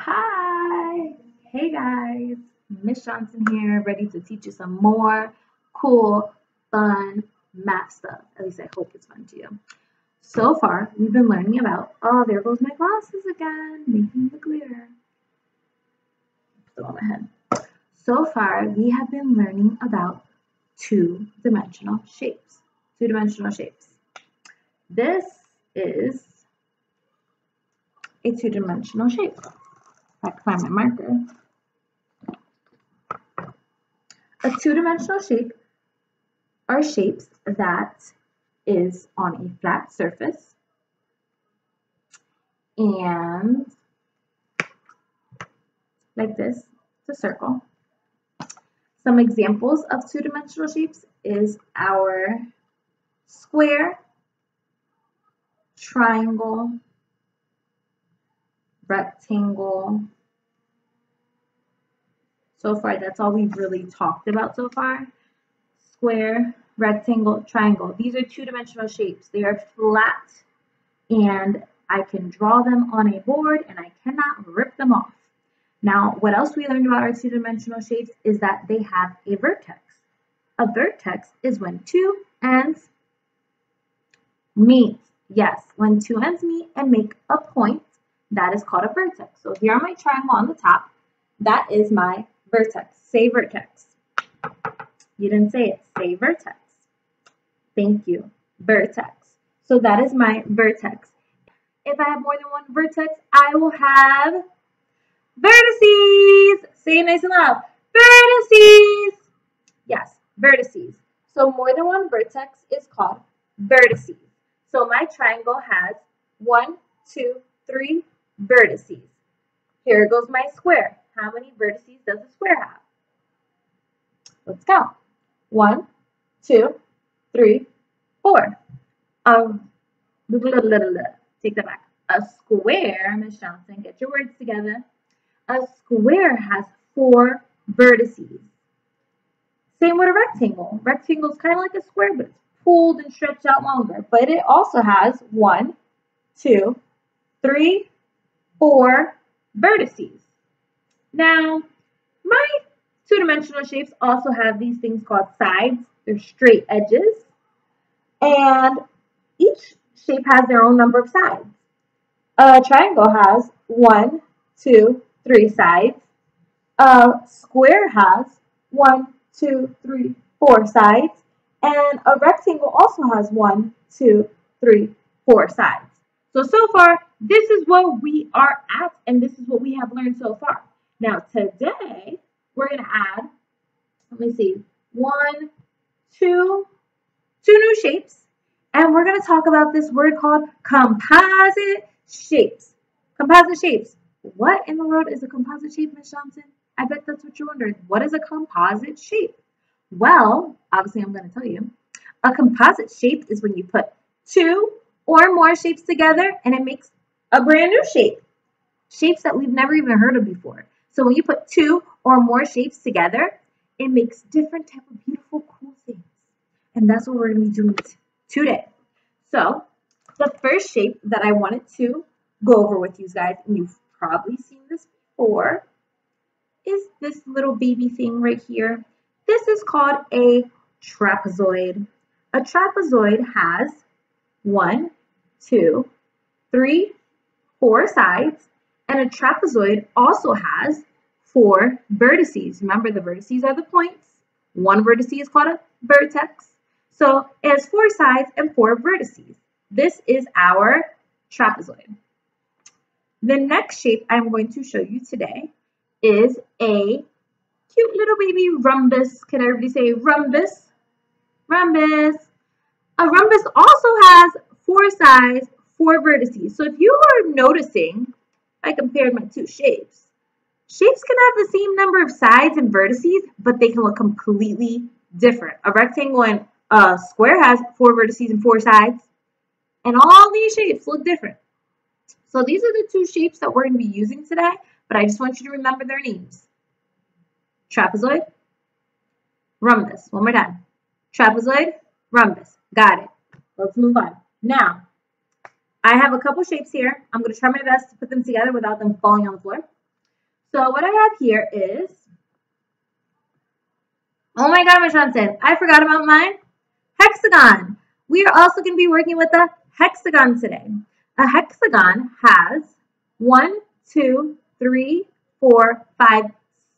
Hi! Hey guys, Miss Johnson here, ready to teach you some more cool, fun math stuff. At least I hope it's fun to you. So far, we've been learning about, oh, there goes my glasses again, making the glare. Put them on my head. So far, we have been learning about two-dimensional shapes. Two-dimensional shapes. This is a two-dimensional shape. I can find my marker. A two-dimensional shape are shapes that is on a flat surface and like this, it's a circle. Some examples of two-dimensional shapes is our square, triangle, rectangle. So far, that's all we've really talked about so far. Square, rectangle, triangle. These are two-dimensional shapes. They are flat and I can draw them on a board and I cannot rip them off. Now, what else we learned about our two-dimensional shapes is that they have a vertex. A vertex is when two ends meet. Yes, when two ends meet and make a point, that is called a vertex. So here on my triangle on the top, that is my vertex. Say vertex. You didn't say it. Say vertex. Thank you. Vertex. So that is my vertex. If I have more than one vertex, I will have vertices. Say it nice and loud. Vertices. Yes, vertices. So more than one vertex is called vertices. So my triangle has 1, 2, 3 vertices. Here goes my square. How many vertices does a square have? Let's count. 1, 2, 3, 4. Take that back. A square, Miss Johnson, get your words together. A square has 4 vertices. Same with a rectangle. Rectangle is kind of like a square, but it's pulled and stretched out longer. But it also has 1, 2, 3, 4 vertices. Now, my two-dimensional shapes also have these things called sides. They're straight edges. And each shape has their own number of sides. A triangle has 1, 2, 3 sides. A square has 1, 2, 3, 4 sides. And a rectangle also has 1, 2, 3, 4 sides. So far, this is what we are at, and this is what we have learned so far. Now, today, we're going to add, let me see, 2 new shapes, and we're going to talk about this word called composite shapes. Composite shapes. What in the world is a composite shape, Miss Johnson? I bet that's what you're wondering. What is a composite shape? Well, obviously, I'm going to tell you. A composite shape is when you put 2 or more shapes together, and it makes a brand new shape. Shapes that we've never even heard of before. So when you put 2 or more shapes together, it makes different type of beautiful, cool things. And that's what we're going to be doing today. So the first shape that I wanted to go over with you guys, and you've probably seen this before, is this little baby thing right here. This is called a trapezoid. A trapezoid has 1, 2, 3, 4 sides, and a trapezoid also has 4 vertices. Remember, the vertices are the points. One vertex is called a vertex. So it has 4 sides and 4 vertices. This is our trapezoid. The next shape I'm going to show you today is a cute little baby rhombus. Can everybody say rhombus? Rhombus. A rhombus also has 4 sides, 4 vertices. So if you are noticing, I compared my 2 shapes. Shapes can have the same number of sides and vertices, but they can look completely different. A rectangle and a square has 4 vertices and 4 sides, and all these shapes look different. So these are the 2 shapes that we're going to be using today, but I just want you to remember their names. Trapezoid, rhombus. One more time. Trapezoid, rhombus. Got it. Let's move on. Now, I have a couple shapes here. I'm going to try my best to put them together without them falling on the floor. So what I have here is, oh my God, Miss Johnson, I forgot about my hexagon. We are also going to be working with a hexagon today. A hexagon has 1, 2, 3, 4, 5,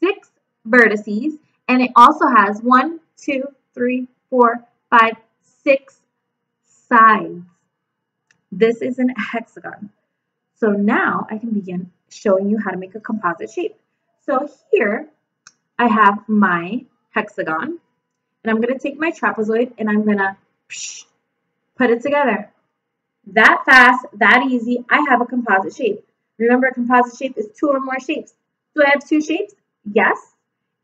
6 vertices, and it also has 1, 2, 3, 4, 5, 6 sides. This is an hexagon. So now I can begin showing you how to make a composite shape. So here I have my hexagon, and I'm going to take my trapezoid and I'm going to put it together. That fast, that easy, I have a composite shape. Remember, a composite shape is 2 or more shapes. Do I have 2 shapes? Yes.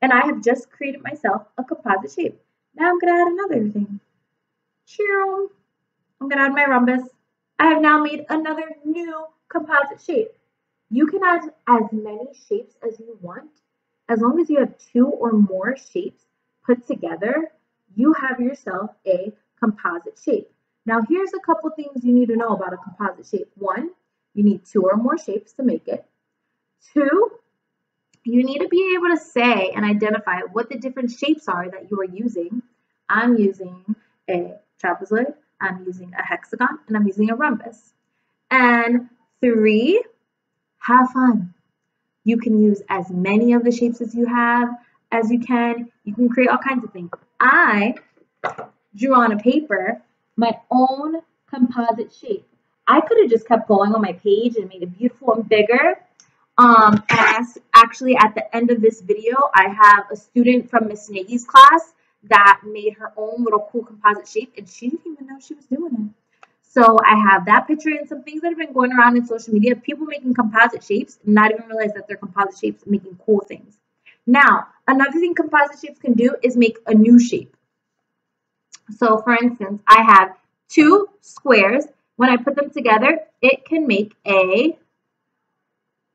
And I have just created myself a composite shape. Now I'm going to add another thing. I'm going to add my rhombus. I have now made another new composite shape. You can add as many shapes as you want. As long as you have 2 or more shapes put together, you have yourself a composite shape. Now, here's a couple things you need to know about a composite shape. 1, you need 2 or more shapes to make it. 2, you need to be able to say and identify what the different shapes are that you are using. I'm using a trapezoid, I'm using a hexagon, and I'm using a rhombus. And 3, have fun. You can use as many of the shapes as you have as you can. You can create all kinds of things. I drew on a paper my own composite shape. I could have just kept going on my page and made it beautiful and bigger. As actually at the end of this video, I have a student from Miss Nagy's class that made her own little cool composite shape, and she didn't even know she was doing it. So I have that picture and some things that have been going around in social media of people making composite shapes and not even realize that they're composite shapes and making cool things. Now, another thing composite shapes can do is make a new shape. So for instance, I have 2 squares. When I put them together, it can make a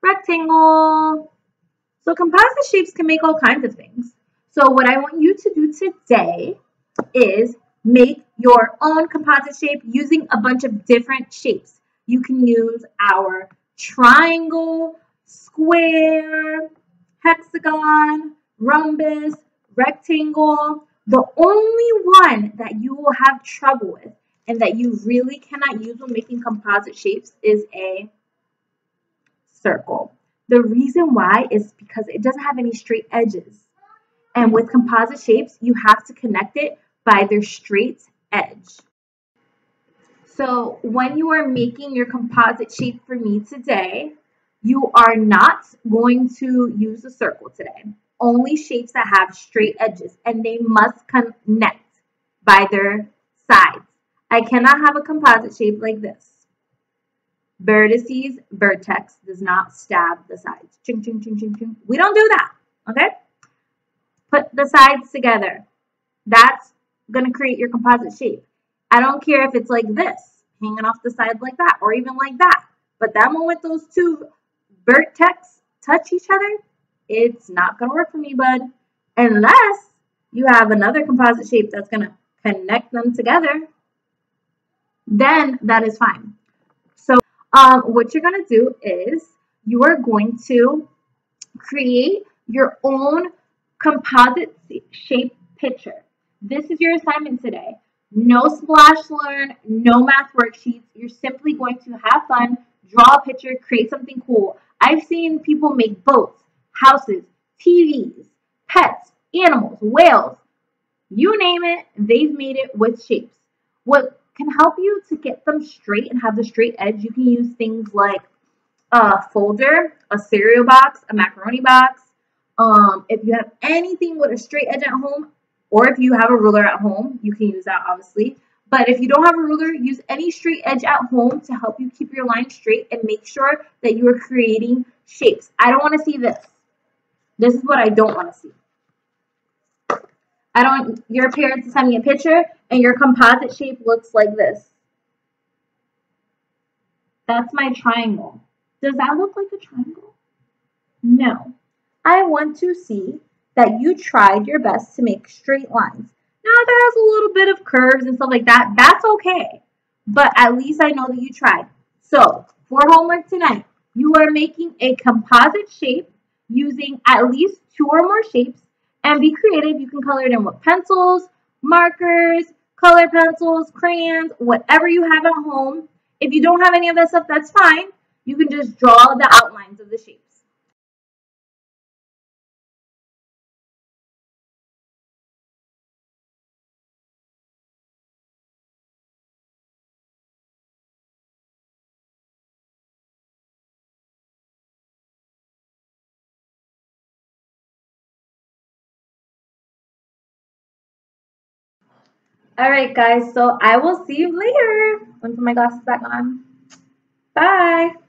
rectangle. So composite shapes can make all kinds of things. So what I want you to do today is make your own composite shape using a bunch of different shapes. You can use our triangle, square, hexagon, rhombus, rectangle. The only one that you will have trouble with and that you really cannot use when making composite shapes is a circle. The reason why is because it doesn't have any straight edges. And with composite shapes, you have to connect it by their straight edge. So when you are making your composite shape for me today, you are not going to use a circle today. Only shapes that have straight edges, and they must connect by their sides. I cannot have a composite shape like this. Vertices, vertex does not stab the sides. Ching, ching, ching, ching, ching. We don't do that, okay? Put the sides together. That's going to create your composite shape. I don't care if it's like this, hanging off the side like that, or even like that. But that moment those 2 vertex touch each other, it's not going to work for me, bud. Unless you have another composite shape that's going to connect them together, then that is fine. So what you're going to do is you are going to create your own composite shape picture. This is your assignment today. No splash learn, no math worksheets. You're simply going to have fun, draw a picture, create something cool. I've seen people make boats, houses, TVs, pets, animals, whales. You name it, they've made it with shapes. What can help you to get them straight and have the straight edge, you can use things like a folder, a cereal box, a macaroni box. If you have anything with a straight edge at home, or if you have a ruler at home, you can use that obviously. But if you don't have a ruler, use any straight edge at home to help you keep your line straight and make sure that you are creating shapes. I don't want to see this. This is what I don't want to see. Your parents send me a picture and your composite shape looks like this. That's my triangle. Does that look like a triangle? No. I want to see that you tried your best to make straight lines. Now, if it has a little bit of curves and stuff like that, that's okay. But at least I know that you tried. So, for homework tonight, you are making a composite shape using at least 2 or more shapes and be creative. You can color it in with pencils, markers, color pencils, crayons, whatever you have at home. If you don't have any of that stuff, that's fine. You can just draw the outlines of the shapes. All right, guys, so I will see you later. Let me put my glasses back on. Bye.